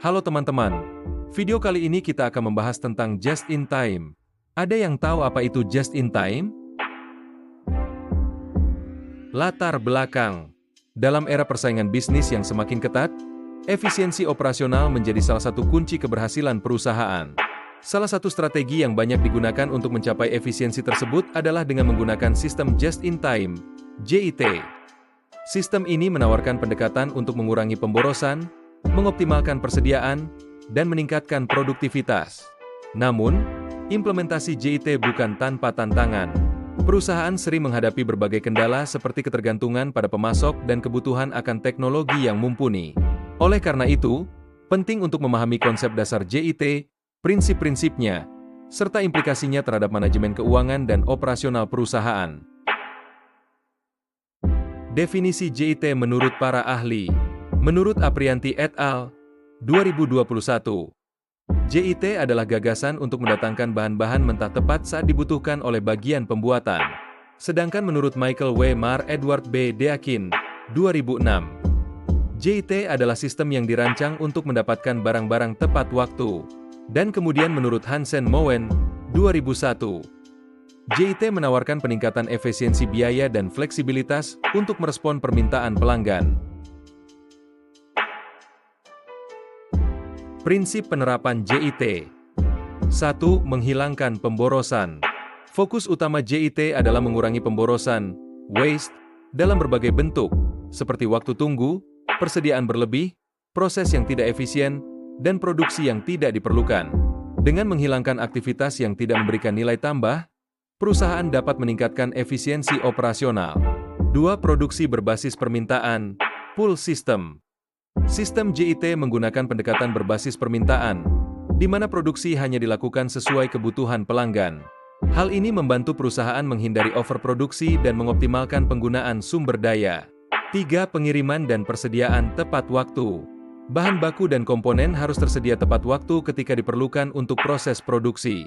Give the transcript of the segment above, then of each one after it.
Halo teman-teman, video kali ini kita akan membahas tentang just in time. Ada yang tahu apa itu just in time? Latar belakang. Dalam era persaingan bisnis yang semakin ketat, efisiensi operasional menjadi salah satu kunci keberhasilan perusahaan. Salah satu strategi yang banyak digunakan untuk mencapai efisiensi tersebut adalah dengan menggunakan sistem just in time, JIT. Sistem ini menawarkan pendekatan untuk mengurangi pemborosan, mengoptimalkan persediaan, dan meningkatkan produktivitas. Namun, implementasi JIT bukan tanpa tantangan. Perusahaan sering menghadapi berbagai kendala seperti ketergantungan pada pemasok dan kebutuhan akan teknologi yang mumpuni. Oleh karena itu, penting untuk memahami konsep dasar JIT, prinsip-prinsipnya, serta implikasinya terhadap manajemen keuangan dan operasional perusahaan. Definisi JIT menurut para ahli. Menurut Aprianti et al. 2021, JIT adalah gagasan untuk mendatangkan bahan-bahan mentah tepat saat dibutuhkan oleh bagian pembuatan. Sedangkan menurut Michael W. Marr Edward B. Deakin, 2006, JIT adalah sistem yang dirancang untuk mendapatkan barang-barang tepat waktu. Dan kemudian menurut Hansen Moen, 2001, JIT menawarkan peningkatan efisiensi biaya dan fleksibilitas untuk merespon permintaan pelanggan. Prinsip penerapan JIT. 1. Menghilangkan pemborosan. Fokus utama JIT adalah mengurangi pemborosan, waste, dalam berbagai bentuk, seperti waktu tunggu, persediaan berlebih, proses yang tidak efisien, dan produksi yang tidak diperlukan. Dengan menghilangkan aktivitas yang tidak memberikan nilai tambah, perusahaan dapat meningkatkan efisiensi operasional. 2. Produksi berbasis permintaan, pull system. Sistem JIT menggunakan pendekatan berbasis permintaan, di mana produksi hanya dilakukan sesuai kebutuhan pelanggan. Hal ini membantu perusahaan menghindari overproduksi dan mengoptimalkan penggunaan sumber daya. 3. Pengiriman dan persediaan tepat waktu. Bahan baku dan komponen harus tersedia tepat waktu ketika diperlukan untuk proses produksi.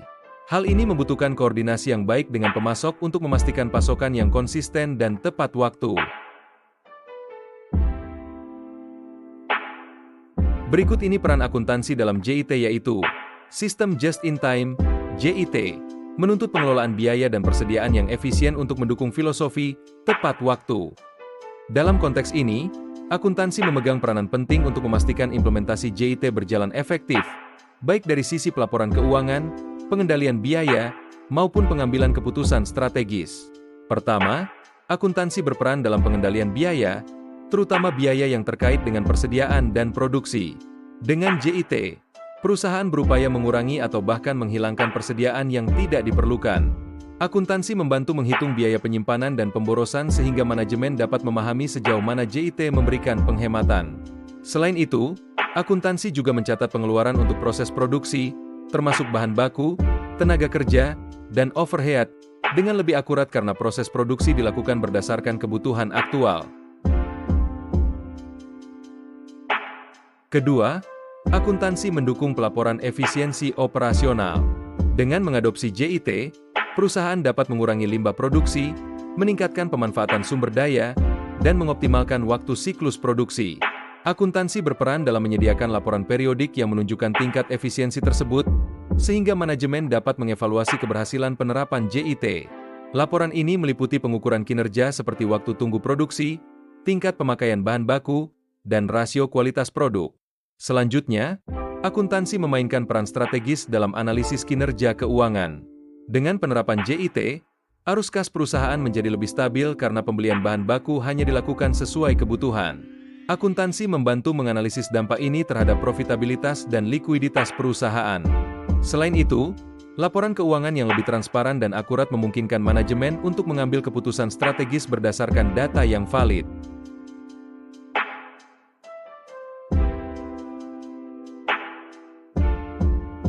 Hal ini membutuhkan koordinasi yang baik dengan pemasok untuk memastikan pasokan yang konsisten dan tepat waktu. Berikut ini peran akuntansi dalam JIT yaitu, sistem just in time, JIT, menuntut pengelolaan biaya dan persediaan yang efisien untuk mendukung filosofi tepat waktu. Dalam konteks ini, akuntansi memegang peranan penting untuk memastikan implementasi JIT berjalan efektif, baik dari sisi pelaporan keuangan, pengendalian biaya, maupun pengambilan keputusan strategis. Pertama, akuntansi berperan dalam pengendalian biaya, terutama biaya yang terkait dengan persediaan dan produksi. Dengan JIT, perusahaan berupaya mengurangi atau bahkan menghilangkan persediaan yang tidak diperlukan. Akuntansi membantu menghitung biaya penyimpanan dan pemborosan sehingga manajemen dapat memahami sejauh mana JIT memberikan penghematan. Selain itu, akuntansi juga mencatat pengeluaran untuk proses produksi, termasuk bahan baku, tenaga kerja, dan overhead, dengan lebih akurat karena proses produksi dilakukan berdasarkan kebutuhan aktual. Kedua, akuntansi mendukung pelaporan efisiensi operasional. Dengan mengadopsi JIT, perusahaan dapat mengurangi limbah produksi, meningkatkan pemanfaatan sumber daya, dan mengoptimalkan waktu siklus produksi. Akuntansi berperan dalam menyediakan laporan periodik yang menunjukkan tingkat efisiensi tersebut, sehingga manajemen dapat mengevaluasi keberhasilan penerapan JIT. Laporan ini meliputi pengukuran kinerja seperti waktu tunggu produksi, tingkat pemakaian bahan baku, dan rasio kualitas produk. Selanjutnya, akuntansi memainkan peran strategis dalam analisis kinerja keuangan. Dengan penerapan JIT, arus kas perusahaan menjadi lebih stabil karena pembelian bahan baku hanya dilakukan sesuai kebutuhan. Akuntansi membantu menganalisis dampak ini terhadap profitabilitas dan likuiditas perusahaan. Selain itu, laporan keuangan yang lebih transparan dan akurat memungkinkan manajemen untuk mengambil keputusan strategis berdasarkan data yang valid.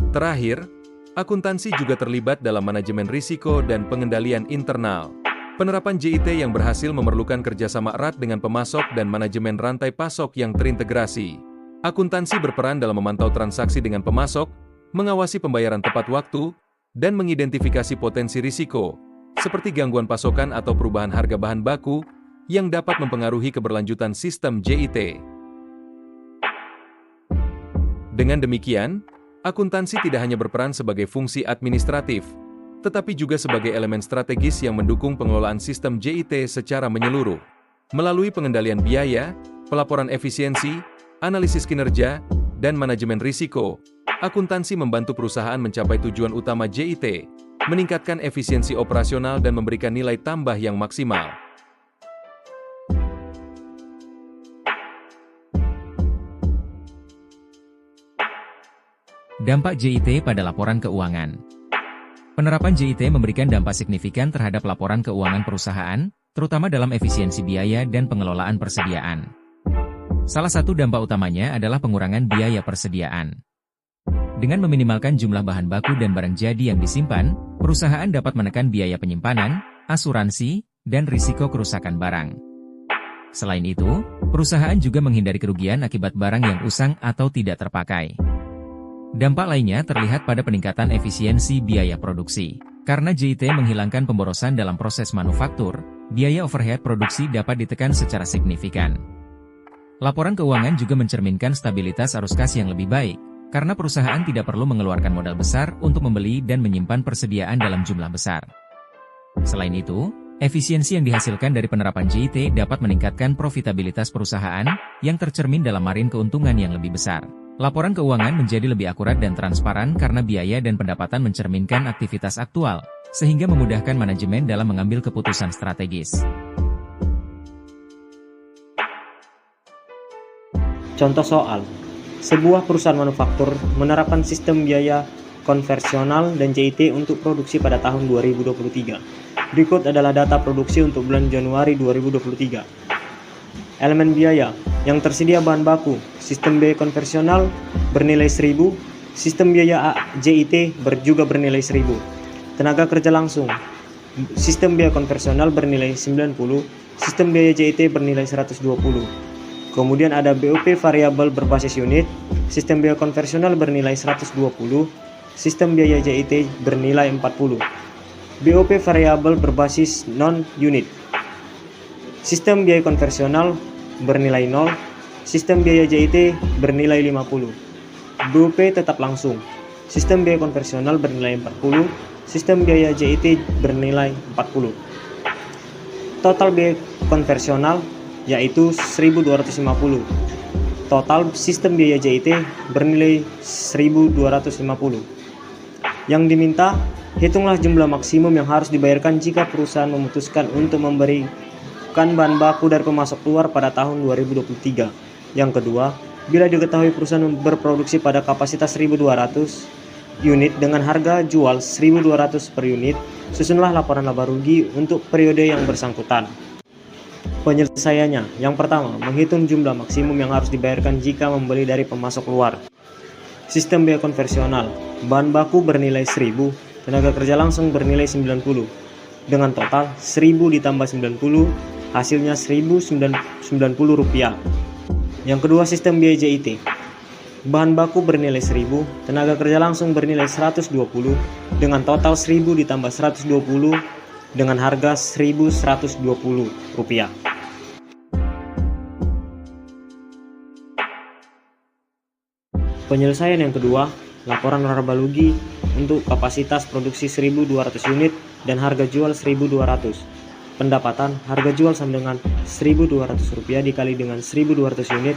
Terakhir, akuntansi juga terlibat dalam manajemen risiko dan pengendalian internal. Penerapan JIT yang berhasil memerlukan kerjasama erat dengan pemasok dan manajemen rantai pasok yang terintegrasi. Akuntansi berperan dalam memantau transaksi dengan pemasok, mengawasi pembayaran tepat waktu, dan mengidentifikasi potensi risiko, seperti gangguan pasokan atau perubahan harga bahan baku, yang dapat mempengaruhi keberlanjutan sistem JIT. Dengan demikian, akuntansi tidak hanya berperan sebagai fungsi administratif, tetapi juga sebagai elemen strategis yang mendukung pengelolaan sistem JIT secara menyeluruh. Melalui pengendalian biaya, pelaporan efisiensi, analisis kinerja, dan manajemen risiko, akuntansi membantu perusahaan mencapai tujuan utama JIT, meningkatkan efisiensi operasional dan memberikan nilai tambah yang maksimal. Dampak JIT pada laporan keuangan. Penerapan JIT memberikan dampak signifikan terhadap laporan keuangan perusahaan, terutama dalam efisiensi biaya dan pengelolaan persediaan. Salah satu dampak utamanya adalah pengurangan biaya persediaan. Dengan meminimalkan jumlah bahan baku dan barang jadi yang disimpan, perusahaan dapat menekan biaya penyimpanan, asuransi, dan risiko kerusakan barang. Selain itu, perusahaan juga menghindari kerugian akibat barang yang usang atau tidak terpakai. Dampak lainnya terlihat pada peningkatan efisiensi biaya produksi. Karena JIT menghilangkan pemborosan dalam proses manufaktur, biaya overhead produksi dapat ditekan secara signifikan. Laporan keuangan juga mencerminkan stabilitas arus kas yang lebih baik, karena perusahaan tidak perlu mengeluarkan modal besar untuk membeli dan menyimpan persediaan dalam jumlah besar. Selain itu, efisiensi yang dihasilkan dari penerapan JIT dapat meningkatkan profitabilitas perusahaan, yang tercermin dalam margin keuntungan yang lebih besar. Laporan keuangan menjadi lebih akurat dan transparan karena biaya dan pendapatan mencerminkan aktivitas aktual, sehingga memudahkan manajemen dalam mengambil keputusan strategis. Contoh soal, sebuah perusahaan manufaktur menerapkan sistem biaya konversional dan JIT untuk produksi pada tahun 2023. Berikut adalah data produksi untuk bulan Januari 2023. Elemen biaya yang tersedia bahan baku, sistem biaya konversional bernilai 1.000, sistem biaya JIT juga bernilai 1.000. Tenaga kerja langsung, sistem biaya konversional bernilai 90, sistem biaya JIT bernilai 120. Kemudian ada BOP variabel berbasis unit, sistem biaya konversional bernilai 120, sistem biaya JIT bernilai 40. BOP variabel berbasis non-unit, sistem biaya konversional bernilai 0, sistem biaya JIT bernilai 50. BOP tetap langsung, sistem biaya konversional bernilai 40, sistem biaya JIT bernilai 40. Total biaya konversional yaitu 1.250. Total sistem biaya JIT bernilai 1.250. Yang diminta, hitunglah jumlah maksimum yang harus dibayarkan jika perusahaan memutuskan untuk memberikan bahan baku dari pemasok luar pada tahun 2023. Yang kedua, bila diketahui perusahaan berproduksi pada kapasitas 1.200 unit dengan harga jual 1.200 per unit, susunlah laporan laba rugi untuk periode yang bersangkutan. Penyelesaiannya, yang pertama, menghitung jumlah maksimum yang harus dibayarkan jika membeli dari pemasok luar. Sistem biaya konversional, bahan baku bernilai 1.000, tenaga kerja langsung bernilai 90. Dengan total 1.000 ditambah 90, hasilnya Rp1.090. Yang kedua, sistem biaya JIT. Bahan baku bernilai 1.000, tenaga kerja langsung bernilai 120, dengan total 1.000 ditambah 120 dengan harga Rp1.120. Penyelesaian yang kedua, laporan laba rugi untuk kapasitas produksi 1.200 unit dan harga jual 1.200. Pendapatan, harga jual sama dengan Rp1.200 dikali dengan 1.200 unit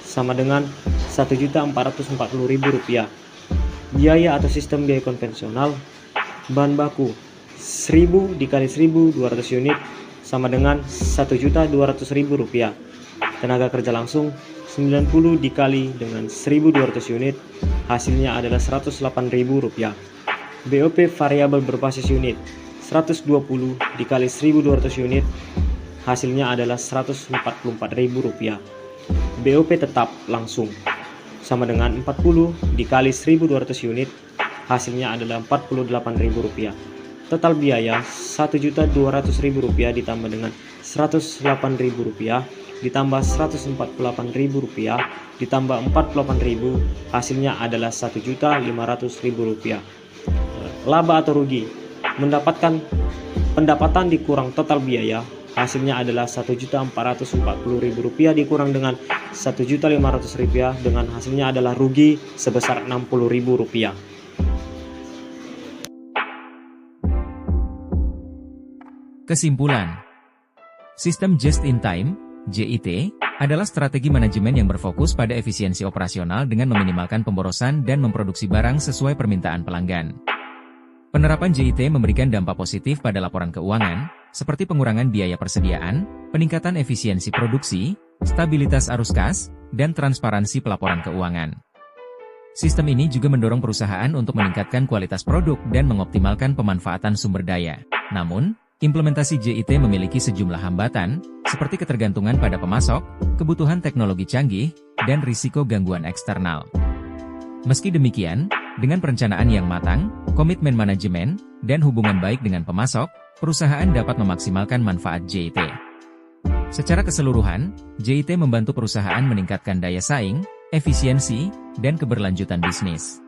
sama dengan Rp1.440.000. Biaya atau sistem biaya konvensional, bahan baku 1.000 dikali 1.200 unit sama dengan Rp1.200.000. Tenaga kerja langsung 90 dikali dengan 1.200 unit, hasilnya adalah Rp108.000. BOP variabel berbasis unit 120 dikali 1.200 unit, hasilnya adalah Rp144.000. BOP tetap langsung sama dengan 40 dikali 1.200 unit, hasilnya adalah Rp48.000. Total biaya Rp1.200.000 ditambah dengan Rp108.000 ditambah Rp148.000 ditambah Rp48.000, hasilnya adalah Rp1.500.000. Laba atau rugi, mendapatkan pendapatan dikurang total biaya, hasilnya adalah Rp1.440.000 dikurang dengan Rp1.500.000 dengan hasilnya adalah rugi sebesar Rp60.000. Kesimpulan, sistem Just-in-Time (JIT) adalah strategi manajemen yang berfokus pada efisiensi operasional dengan meminimalkan pemborosan dan memproduksi barang sesuai permintaan pelanggan. Penerapan JIT memberikan dampak positif pada laporan keuangan, seperti pengurangan biaya persediaan, peningkatan efisiensi produksi, stabilitas arus kas, dan transparansi pelaporan keuangan. Sistem ini juga mendorong perusahaan untuk meningkatkan kualitas produk dan mengoptimalkan pemanfaatan sumber daya. Namun, implementasi JIT memiliki sejumlah hambatan, seperti ketergantungan pada pemasok, kebutuhan teknologi canggih, dan risiko gangguan eksternal. Meski demikian, dengan perencanaan yang matang, komitmen manajemen, dan hubungan baik dengan pemasok, perusahaan dapat memaksimalkan manfaat JIT. Secara keseluruhan, JIT membantu perusahaan meningkatkan daya saing, efisiensi, dan keberlanjutan bisnis.